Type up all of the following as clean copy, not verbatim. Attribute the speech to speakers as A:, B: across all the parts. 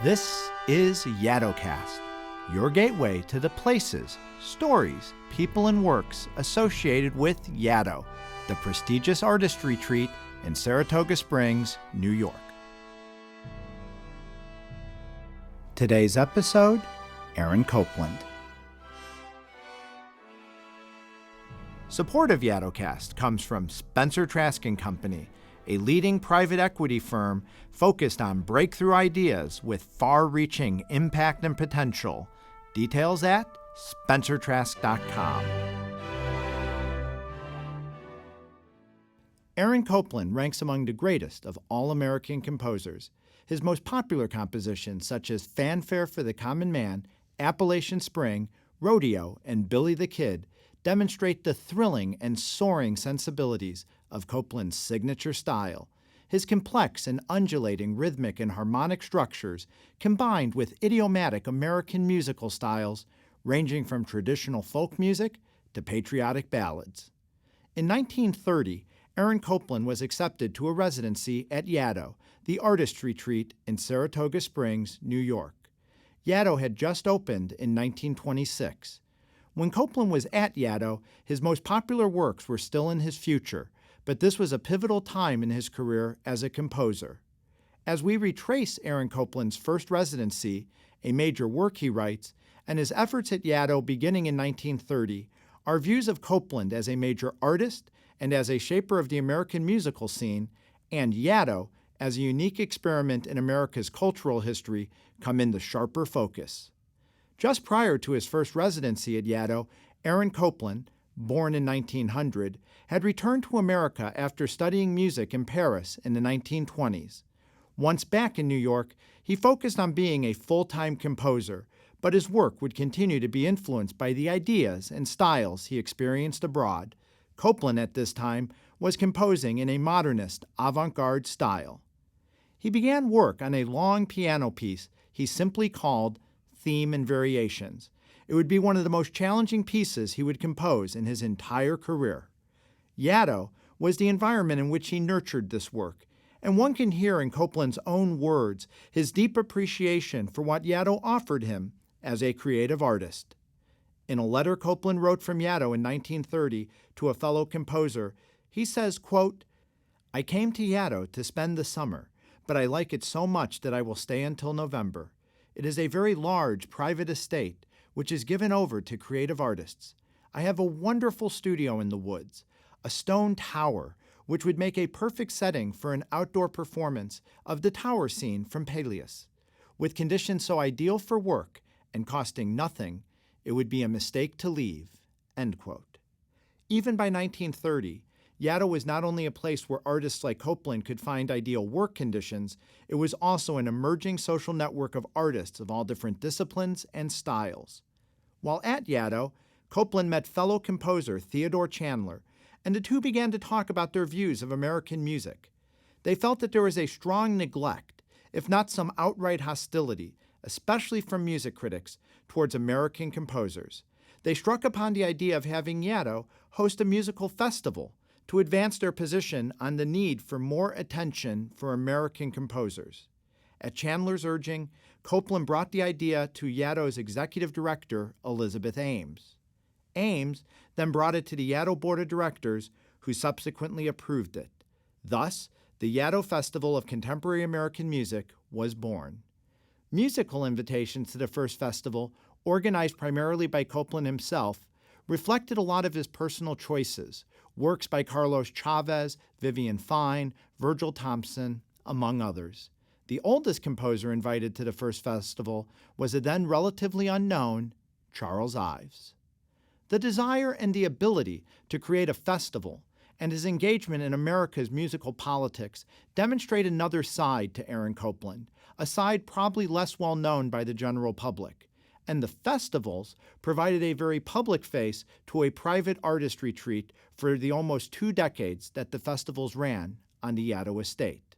A: This is YaddoCast, your gateway to the places, stories, people, and works associated with Yaddo, the prestigious artist retreat in Saratoga Springs, New York. Today's episode, Aaron Copland. Support of YaddoCast comes from Spencer Trask & Company, a leading private equity firm focused on breakthrough ideas with far-reaching impact and potential. Details at spencertrask.com. Aaron Copland ranks among the greatest of all American composers. His most popular compositions, such as Fanfare for the Common Man, Appalachian Spring, Rodeo, and Billy the Kid, demonstrate the thrilling and soaring sensibilities of Copland's signature style. His complex and undulating rhythmic and harmonic structures, combined with idiomatic American musical styles, ranging from traditional folk music to patriotic ballads. In 1930, Aaron Copland was accepted to a residency at Yaddo, the artist retreat in Saratoga Springs, New York. Yaddo had just opened in 1926. When Copland was at Yaddo, his most popular works were still in his future, but this was a pivotal time in his career as a composer. As we retrace Aaron Copland's first residency, a major work he writes, and his efforts at Yaddo beginning in 1930, our views of Copland as a major artist and as a shaper of the American musical scene, and Yaddo as a unique experiment in America's cultural history come into sharper focus. Just prior to his first residency at Yaddo, Aaron Copland, born in 1900, had returned to America after studying music in Paris in the 1920s. Once back in New York, he focused on being a full-time composer, but his work would continue to be influenced by the ideas and styles he experienced abroad. Copland at this time was composing in a modernist, avant-garde style. He began work on a long piano piece he simply called Theme and Variations. It would be one of the most challenging pieces he would compose in his entire career. Yaddo was the environment in which he nurtured this work, and one can hear in Copland's own words his deep appreciation for what Yaddo offered him as a creative artist. In a letter Copland wrote from Yaddo in 1930 to a fellow composer, he says, quote, "I came to Yaddo to spend the summer, but I like it so much that I will stay until November. It is a very large private estate, which is given over to creative artists. I have a wonderful studio in the woods, a stone tower, which would make a perfect setting for an outdoor performance of the tower scene from Peleus. With conditions so ideal for work and costing nothing, it would be a mistake to leave." End quote. Even by 1930, Yaddo was not only a place where artists like Copland could find ideal work conditions, it was also an emerging social network of artists of all different disciplines and styles. While at Yaddo, Copland met fellow composer Theodore Chandler, and the two began to talk about their views of American music. They felt that there was a strong neglect, if not some outright hostility, especially from music critics, towards American composers. They struck upon the idea of having Yaddo host a musical festival to advance their position on the need for more attention for American composers. At Chandler's urging, Copland brought the idea to Yaddo's executive director, Elizabeth Ames. Ames then brought it to the Yaddo Board of Directors, who subsequently approved it. Thus, the Yaddo Festival of Contemporary American Music was born. Musical invitations to the first festival, organized primarily by Copland himself, reflected a lot of his personal choices, works by Carlos Chavez, Vivian Fine, Virgil Thompson, among others. The oldest composer invited to the first festival was a then relatively unknown Charles Ives. The desire and the ability to create a festival and his engagement in America's musical politics demonstrate another side to Aaron Copland, a side probably less well known by the general public. And the festivals provided a very public face to a private artist retreat for the almost 2 decades that the festivals ran on the Yaddo estate.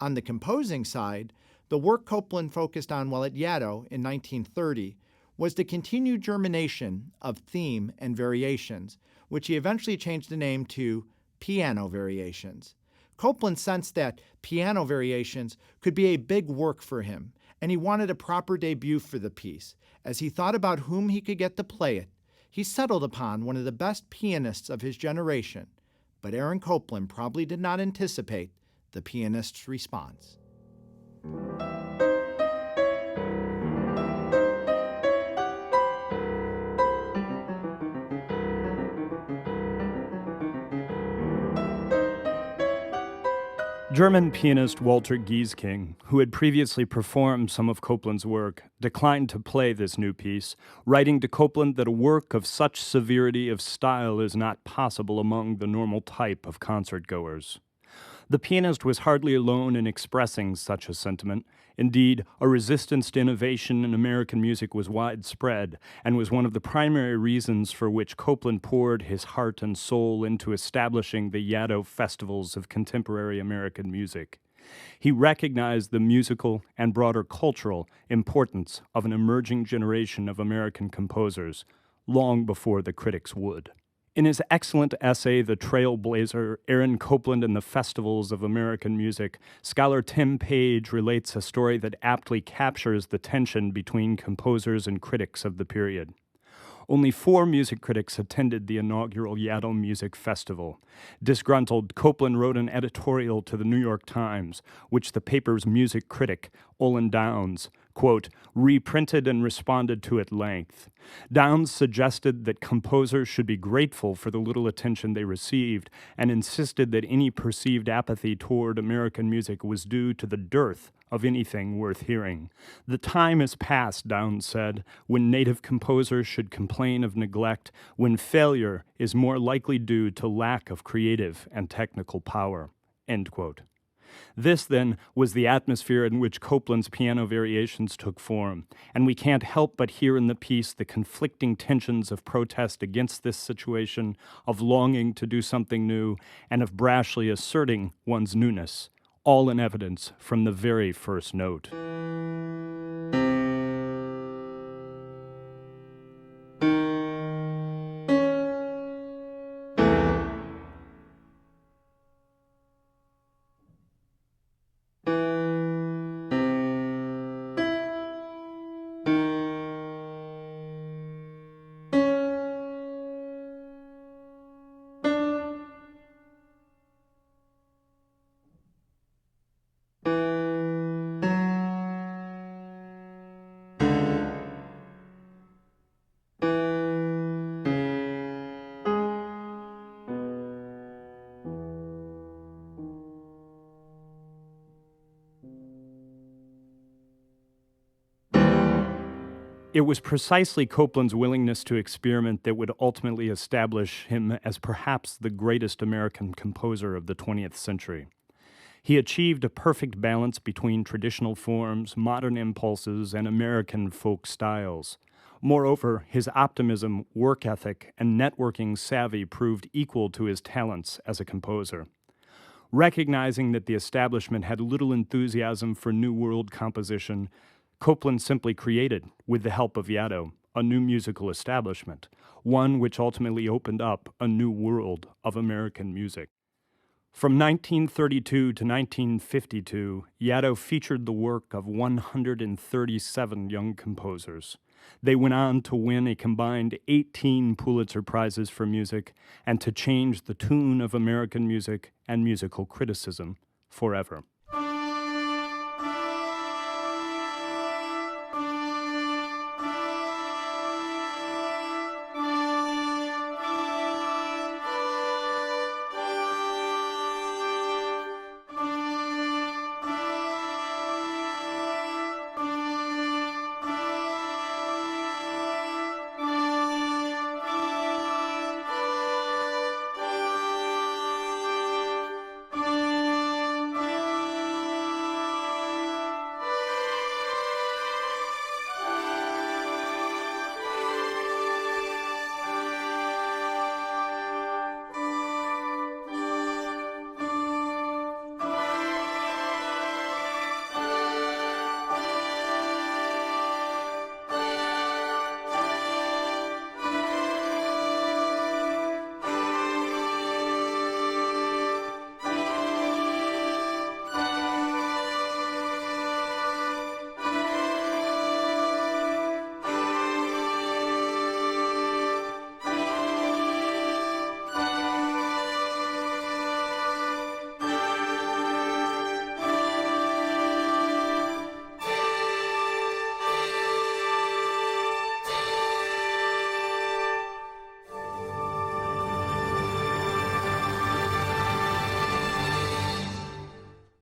A: On the composing side, the work Copland focused on while at Yaddo in 1930 was the continued germination of Theme and Variations, which he eventually changed the name to Piano Variations. Copland sensed that piano variations could be a big work for him, and he wanted a proper debut for the piece. As he thought about whom he could get to play it, he settled upon one of the best pianists of his generation, but Aaron Copland probably did not anticipate the pianist's response.
B: German pianist Walter Giesking, who had previously performed some of Copland's work, declined to play this new piece, writing to Copland that a work of such severity of style is not possible among the normal type of concertgoers. The pianist was hardly alone in expressing such a sentiment. Indeed, a resistance to innovation in American music was widespread and was one of the primary reasons for which Copland poured his heart and soul into establishing the Yaddo festivals of contemporary American music. He recognized the musical and broader cultural importance of an emerging generation of American composers long before the critics would. In his excellent essay, The Trailblazer, Aaron Copland and the Festivals of American Music, scholar Tim Page relates a story that aptly captures the tension between composers and critics of the period. Only 4 music critics attended the inaugural Yaddo Music Festival. Disgruntled, Copland wrote an editorial to the New York Times, which the paper's music critic, Olin Downs, quote, reprinted and responded to at length. Downs suggested that composers should be grateful for the little attention they received and insisted that any perceived apathy toward American music was due to the dearth of anything worth hearing. The time is past, Downs said, when native composers should complain of neglect, when failure is more likely due to lack of creative and technical power, end quote. This, then, was the atmosphere in which Copland's piano variations took form, and we can't help but hear in the piece the conflicting tensions of protest against this situation, of longing to do something new, and of brashly asserting one's newness, all in evidence from the very first note. It was precisely Copland's willingness to experiment that would ultimately establish him as perhaps the greatest American composer of the 20th century. He achieved a perfect balance between traditional forms, modern impulses, and American folk styles. Moreover, his optimism, work ethic, and networking savvy proved equal to his talents as a composer. Recognizing that the establishment had little enthusiasm for New World composition, Copland simply created, with the help of Yaddo, a new musical establishment, one which ultimately opened up a new world of American music. From 1932 to 1952, Yaddo featured the work of 137 young composers. They went on to win a combined 18 Pulitzer Prizes for music and to change the tune of American music and musical criticism forever.